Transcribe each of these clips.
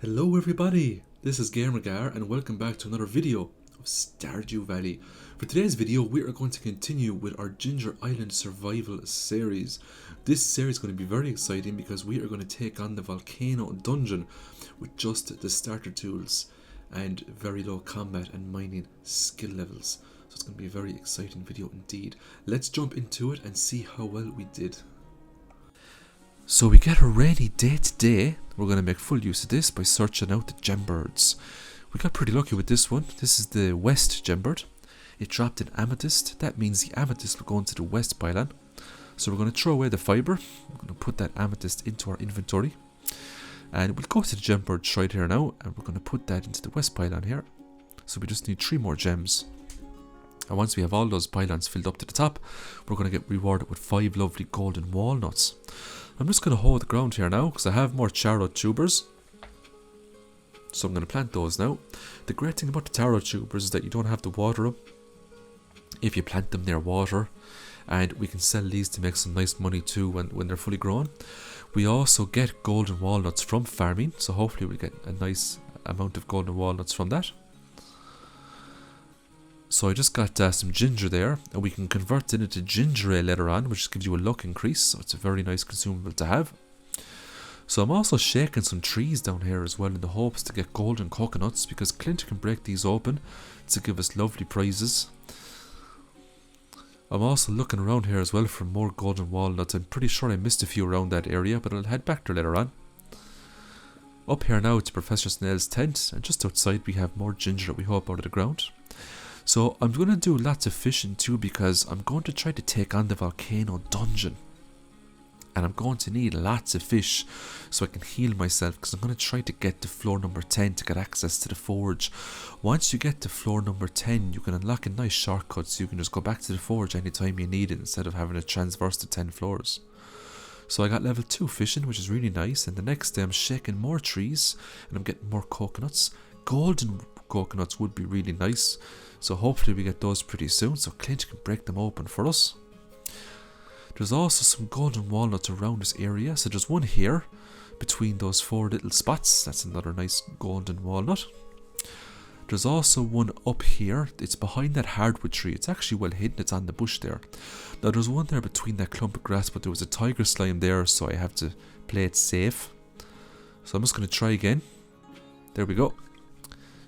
Hello everybody, this is GamerGar and welcome back to another video of Stardew Valley. For today's video we are going to continue with our Ginger Island Survival series. This series is going to be very exciting because we are going to take on the Volcano Dungeon with just the starter tools and very low combat and mining skill levels. So it's going to be a very exciting video indeed. Let's jump into it and see how well we did. So we get a rainy day today. We're going to make full use of this by searching out the gembirds. We got pretty lucky with this one. This is the west gembird. It dropped an amethyst. That means the amethyst will go into the west pylon. So we're going to throw away the fibre. We're going to put that amethyst into our inventory. And we'll go to the gembird shrine here now. And we're going to put that into the west pylon here. So we just need 3 more gems. And once we have all those pylons filled up to the top, we're going to get rewarded with 5 lovely golden walnuts. I'm just going to hold the ground here now because I have more taro tubers. So I'm going to plant those now. The great thing about the taro tubers is that you don't have to water them if you plant them near water. And we can sell these to make some nice money too when they're fully grown. We also get golden walnuts from farming. So hopefully we'll get a nice amount of golden walnuts from that. So I just got some ginger there, and we can convert it into ginger ale later on, which gives you a luck increase, so it's a very nice consumable to have. So I'm also shaking some trees down here as well in the hopes to get golden coconuts, because Clint can break these open to give us lovely prizes. I'm also looking around here as well for more golden walnuts. I'm pretty sure I missed a few around that area, but I'll head back there later on. Up here now to Professor Snail's tent, and just outside we have more ginger that we hope out of the ground. So I'm going to do lots of fishing too because I'm going to try to take on the Volcano Dungeon. And I'm going to need lots of fish so I can heal myself because I'm going to try to get to floor number 10 to get access to the forge. Once you get to floor number 10 you can unlock a nice shortcut so you can just go back to the forge anytime you need it instead of having to transverse to 10 floors. So I got level 2 fishing, which is really nice, and the next day I'm shaking more trees and I'm getting more coconuts. Golden coconuts would be really nice, so hopefully we get those pretty soon so Clint can break them open for us. There's also some golden walnuts around this area, so there's one here between those 4 little spots. That's another nice golden walnut. There's also one up here. It's behind that hardwood tree. It's actually well hidden. It's on the bush there. Now there's one there between that clump of grass, but there was a tiger slime there, so I have to play it safe. So I'm just going to try again. There we go.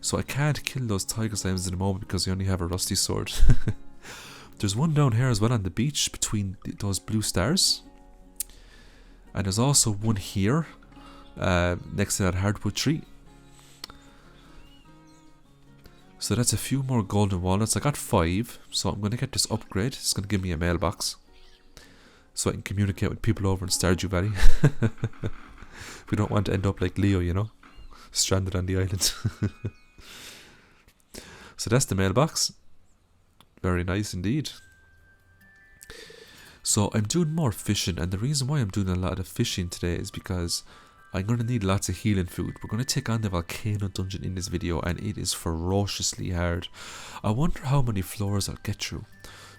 So I can't kill those tiger slimes in a moment because I only have a rusty sword. There's one down here as well on the beach between those blue stars. And there's also one here next to that hardwood tree. So that's a few more golden walnuts. I got 5, so I'm going to get this upgrade. It's going to give me a mailbox so I can communicate with people over in Stardew Valley. We don't want to end up like Leo, you know, stranded on the island. So that's the mailbox. Very nice indeed. So I'm doing more fishing, and the reason why I'm doing a lot of fishing today is because I'm going to need lots of healing food. We're going to take on the Volcano Dungeon in this video, and it is ferociously hard. I wonder how many floors I'll get through.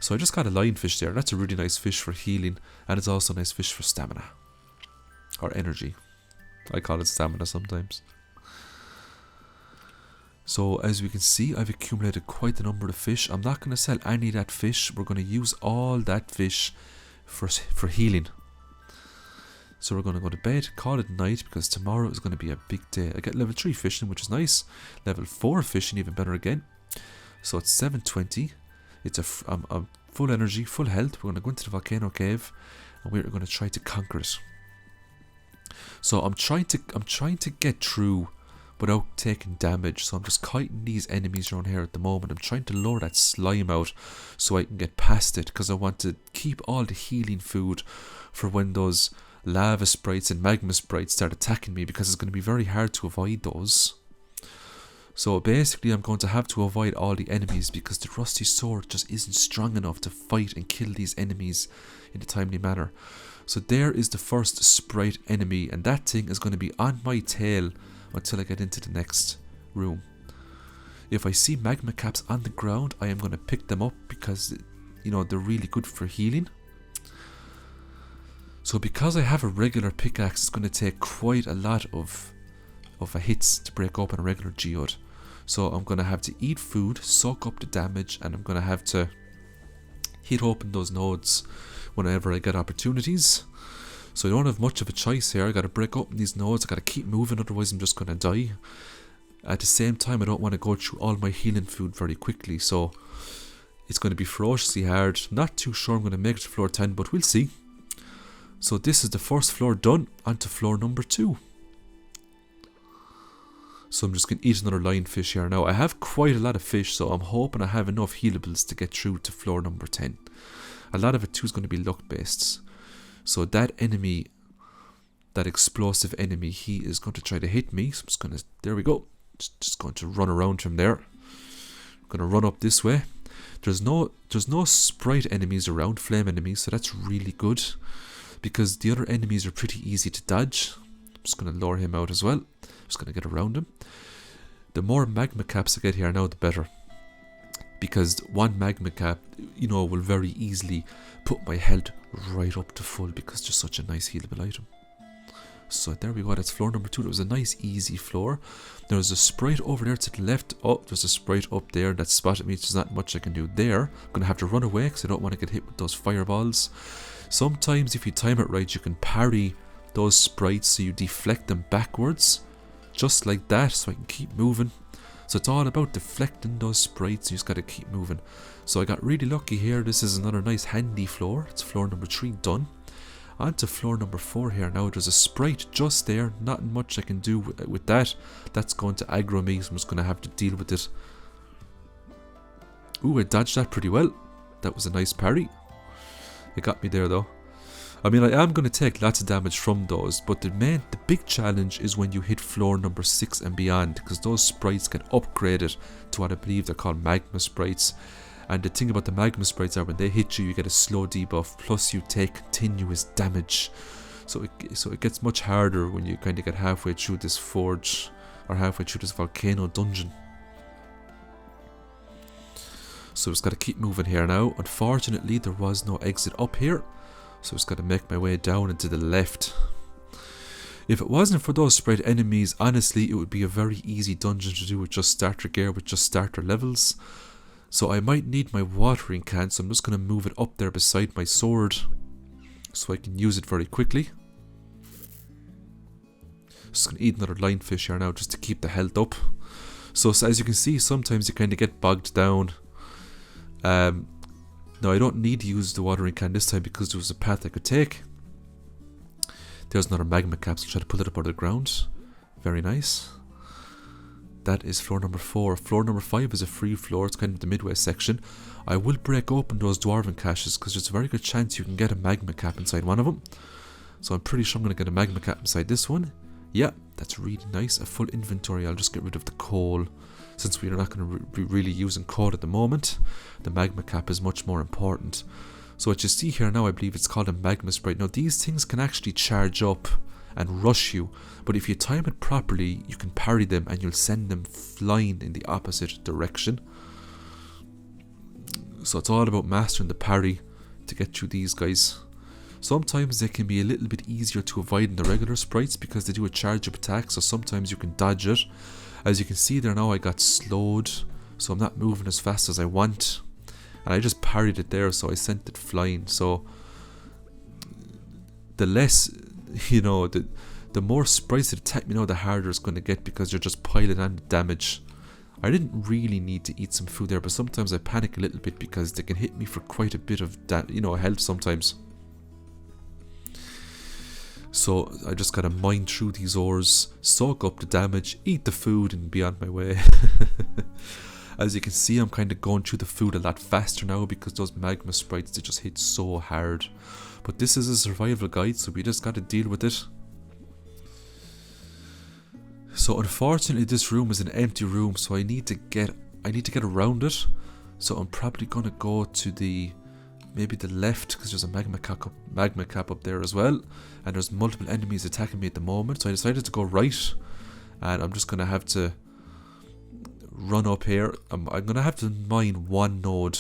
So I just got a lionfish there. That's a really nice fish for healing, and it's also a nice fish for stamina. Or energy. I call it stamina sometimes. So as we can see, I've accumulated quite a number of fish. I'm not going to sell any of that fish. We're going to use all that fish for healing. So we're going to go to bed, call it night, because tomorrow is going to be a big day. I get level 3 fishing, which is nice. Level 4 fishing, even better again. So it's 7:20. It's a full energy, full health. We're going to go into the Volcano Cave, and we're going to try to conquer it. So I'm trying to get through without taking damage, so I'm just kiting these enemies around here at the moment. I'm trying to lure that slime out so I can get past it, because I want to keep all the healing food for when those lava sprites and magma sprites start attacking me, because it's going to be very hard to avoid those. So basically I'm going to have to avoid all the enemies because the rusty sword just isn't strong enough to fight and kill these enemies in a timely manner. So there is the first sprite enemy, and that thing is going to be on my tail until I get into the next room. If I see magma caps on the ground, I am going to pick them up because, you know, they're really good for healing. So because I have a regular pickaxe, it's going to take quite a lot of hits to break open a regular geode. So I'm going to have to eat food, soak up the damage, and I'm going to have to hit open those nodes whenever I get opportunities. So I don't have much of a choice here. I got to break open these nodes. I got to keep moving, otherwise I'm just going to die. At the same time, I don't want to go through all my healing food very quickly, so it's going to be ferociously hard. Not too sure I'm going to make it to floor 10, but we'll see. So this is the first floor done. On to floor number 2. So I'm just going to eat another lionfish here now. I have quite a lot of fish, so I'm hoping I have enough healables to get through to floor number 10. A lot of it too is going to be luck based. So that enemy, that explosive enemy, he is going to try to hit me. So I'm just going to, there we go. Just going to run around from there. I'm going to run up this way. There's no sprite enemies around, flame enemies, so that's really good. Because the other enemies are pretty easy to dodge. I'm just going to lure him out as well. Just going to get around him. The more magma caps I get here now, the better. Because one magma cap, you know, will very easily put my health right up to full because it's just such a nice healable item. So there we go, that's floor number 2. It was a nice easy floor. There's a sprite over there to the left. Oh, there's a sprite up there that spotted me. There's not much I can do there. I'm going to have to run away because I don't want to get hit with those fireballs. Sometimes if you time it right, you can parry those sprites so you deflect them backwards. Just like that, so I can keep moving. So it's all about deflecting those sprites. You just got to keep moving. So I got really lucky here. This is another nice handy floor. It's floor number 3 done. On to floor number 4 here now. There's a sprite just there. Not much I can do with that. That's going to aggro me, so I'm just going to have to deal with it. Ooh, I dodged that pretty well. That was a nice parry. It got me there though. I mean, I am going to take lots of damage from those, but the big challenge is when you hit floor number 6 and beyond, because those sprites get upgraded to what I believe they're called magma sprites. And the thing about the magma sprites are when they hit you, you get a slow debuff, plus you take continuous damage. So it gets much harder when you kind of get halfway through this forge, or halfway through this Volcano Dungeon. So just got to keep moving here now. Unfortunately, there was no exit up here. So I just got to make my way down and to the left. If it wasn't for those sprite enemies, honestly, it would be a very easy dungeon to do with just starter gear, with just starter levels. So I might need my watering can, so I'm just going to move it up there beside my sword, so I can use it very quickly. Just going to eat another lionfish here now, just to keep the health up. So as you can see, sometimes you kind of get bogged down. Now I don't need to use the watering can this time because there was a path I could take. There's another magma capsule. Try to pull it up out of the ground. Very nice. That is floor number 4. Floor number 5 is a free floor. It's kind of the midway section. I will break open those dwarven caches because there's a very good chance you can get a magma cap inside one of them. So I'm pretty sure I'm going to get a magma cap inside this one. Yeah, that's really nice. A full inventory. I'll just get rid of the coal. Since we are not going to be really using coal at the moment, the magma cap is much more important. So what you see here now, I believe it's called a magma sprite. Now these things can actually charge up and rush you, but if you time it properly, you can parry them and you'll send them flying in the opposite direction. So it's all about mastering the parry to get through these guys. Sometimes they can be a little bit easier to avoid than the regular sprites because they do a charge up attack, so sometimes you can dodge it. As you can see there now, I got slowed, so I'm not moving as fast as I want. And I just parried it there, so I sent it flying. So the less, you know, the more sprites that attack me now, the harder it's going to get because you're just piling on the damage. I didn't really need to eat some food there, but sometimes I panic a little bit because they can hit me for quite a bit of health sometimes. So I just gotta mine through these ores, soak up the damage, eat the food and be on my way. As you can see, I'm kind of going through the food a lot faster now because those magma sprites, they just hit so hard. But this is a survival guide, so we just gotta deal with it. So unfortunately this room is an empty room, so I need to get around it. So I'm probably gonna go to maybe the left, because there's a magma cap up there as well, and there's multiple enemies attacking me at the moment. So I decided to go right, and I'm just gonna have to run up here. I'm gonna have to mine one node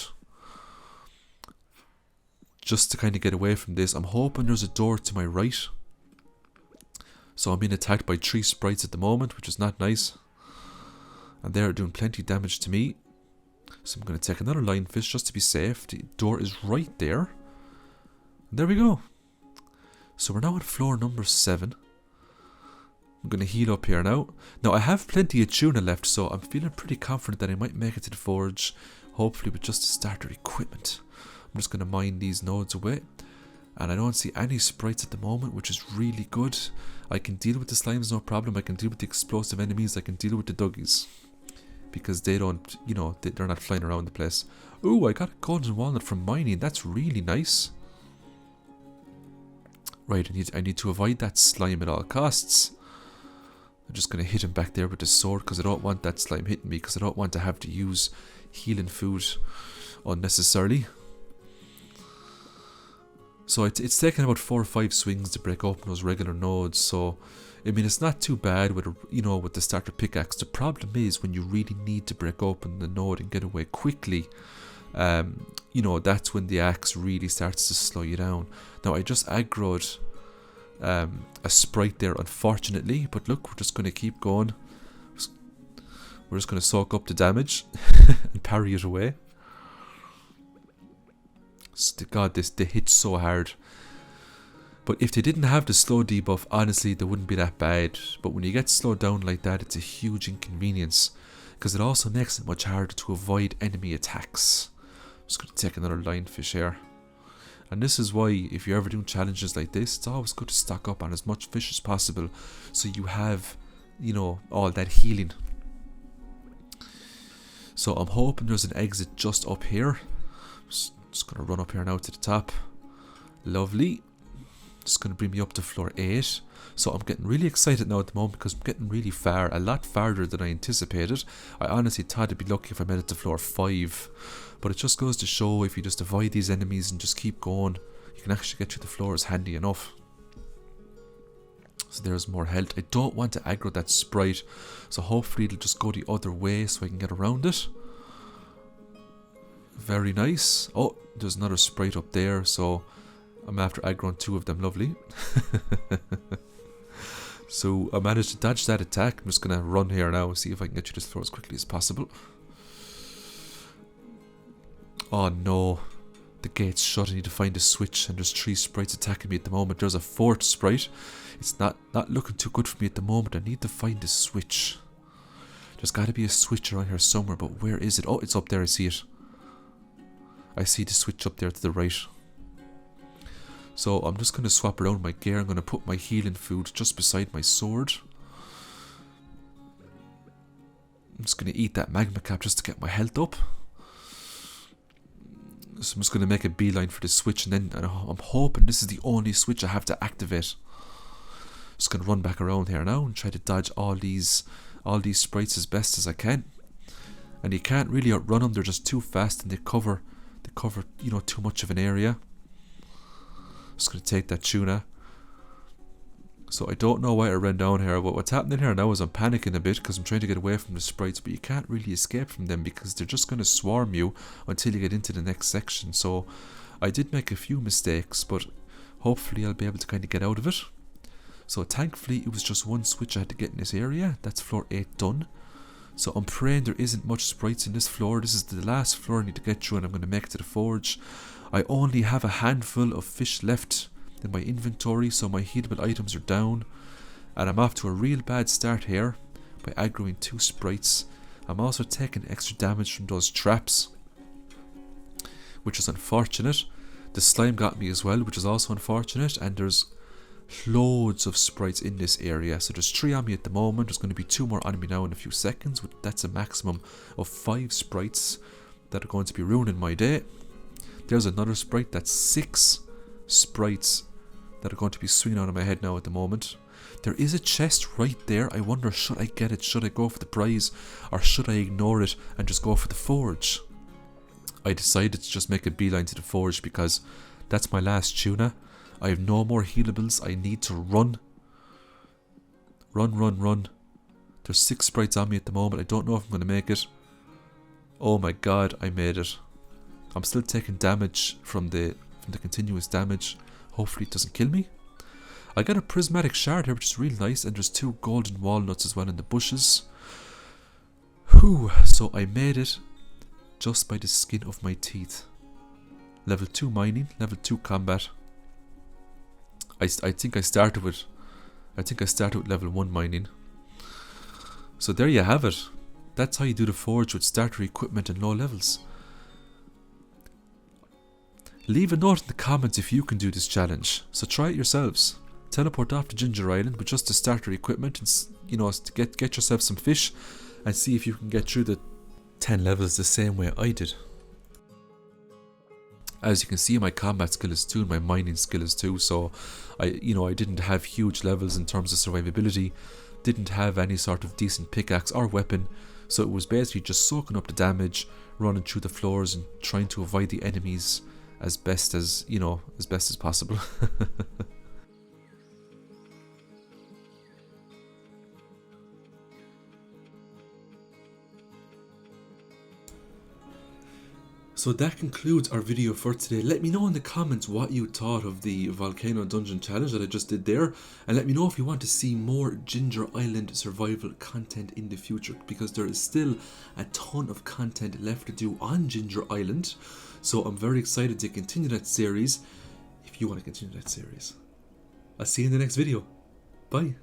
just to kind of get away from this. I'm hoping there's a door to my right, So I'm being attacked by 3 sprites at the moment, which is not nice. And they're doing plenty of damage to me. So I'm going to take another lionfish just to be safe. The door is right there. And there we go. So we're now at floor number 7. I'm going to heal up here now. Now I have plenty of tuna left, so I'm feeling pretty confident that I might make it to the forge. Hopefully with just the starter equipment. I'm just going to mine these nodes away. And I don't see any sprites at the moment, which is really good. I can deal with the slimes, no problem. I can deal with the explosive enemies. I can deal with the duggies. Because they don't, you know, they're not flying around the place. Ooh, I got a golden walnut from mining. That's really nice. Right, I need to avoid that slime at all costs. I'm just going to hit him back there with the sword because I don't want that slime hitting me. Because I don't want to have to use healing food unnecessarily. So it's taken about 4 or 5 swings to break open those regular nodes. So I mean, it's not too bad with with the starter pickaxe. The problem is when you really need to break open the node and get away quickly. That's when the axe really starts to slow you down. Now I just aggroed a sprite there, unfortunately. But look, we're just going to keep going. We're just going to soak up the damage and parry it away. God, they hit so hard. But if they didn't have the slow debuff, honestly, they wouldn't be that bad. But when you get slowed down like that, it's a huge inconvenience. Because it also makes it much harder to avoid enemy attacks. I'm just going to take another lionfish here. And this is why, if you're ever doing challenges like this, it's always good to stock up on as much fish as possible. So you have, all that healing. So I'm hoping there's an exit just up here. Just going to run up here now to the top. Lovely. Just going to bring me up to floor 8. So I'm getting really excited now at the moment because I'm getting really far. A lot farther than I anticipated. I honestly thought I'd be lucky if I made it to floor 5. But it just goes to show if you just avoid these enemies and just keep going, you can actually get through the floors handy enough. So there's more health. I don't want to aggro that sprite. So hopefully it'll just go the other way so I can get around it. Very nice. Oh, there's another sprite up there, so I'm after aggroing 2 of them. Lovely. So I managed to dodge that attack. I'm just going to run here now and see if I can get through this floor as quickly as possible. Oh no. The gate's shut. I need to find a switch, and there's 3 sprites attacking me at the moment. There's a 4th sprite. It's not looking too good for me at the moment. I need to find a switch. There's got to be a switch around here somewhere, but where is it? Oh, it's up there. I see it. I see the switch up there to the right. So I'm just going to swap around my gear. I'm going to put my healing food just beside my sword. I'm just going to eat that magma cap just to get my health up. So I'm just going to make a beeline for the switch, and then I'm hoping this is the only switch I have to activate. Just going to run back around here now and try to dodge all these sprites as best as I can. And you can't really outrun them. They're just too fast, and they cover too much of an area. Just going to take that tuna. So I don't know why I ran down here, but what's happening here now is I'm panicking a bit because I'm trying to get away from the sprites, but you can't really escape from them because they're just going to swarm you until you get into the next section. So I did make a few mistakes, but hopefully I'll be able to kind of get out of it. So thankfully it was just 1 switch I had to get in this area. That's floor 8 done. So I'm praying there isn't much sprites in this floor. This is the last floor I need to get through, and I'm going to make it to the forge. I only have a handful of fish left in my inventory, so my healable items are down. And I'm off to a real bad start here by aggroing 2 sprites. I'm also taking extra damage from those traps, which is unfortunate. The slime got me as well, which is also unfortunate. And there's loads of sprites in this area. So there's 3 on me at the moment. There's going to be 2 more on me now in a few seconds. That's a maximum of 5 sprites that are going to be ruining my day. There's another sprite. That's 6 sprites that are going to be swinging out of my head now at the moment. There is a chest right there. I wonder, should I get it? Should I go for the prize? Or should I ignore it and just go for the forge? I decided to just make a beeline to the forge because that's my last tuna. I have no more healables. I need to run. Run. There's 6 sprites on me at the moment. I don't know if I'm going to make it. Oh my god, I made it. I'm still taking damage from the continuous damage. Hopefully it doesn't kill me. I got a prismatic shard here, which is real nice, and there's 2 golden walnuts as well in the bushes. Whew, so I made it just by the skin of my teeth. Level 2 mining, level 2 combat. I think I started with level 1 mining. So there you have it. That's how you do the forge with starter equipment and low levels. Leave a note in the comments if you can do this challenge. So try it yourselves. Teleport off to Ginger Island with just the starter equipment and, you know, get yourself some fish and see if you can get through the 10 levels the same way I did. As you can see, my combat skill is 2 and my mining skill is 2, so I didn't have huge levels in terms of survivability, didn't have any sort of decent pickaxe or weapon, so it was basically just soaking up the damage, running through the floors and trying to avoid the enemies as best as possible. So that concludes our video for today. Let me know in the comments what you thought of the Volcano Dungeon challenge that I just did there, and let me know if you want to see more Ginger Island survival content in the future, because there is still a ton of content left to do on Ginger Island. So I'm very excited to continue that series if you want to continue that series. I'll see you in the next video. Bye.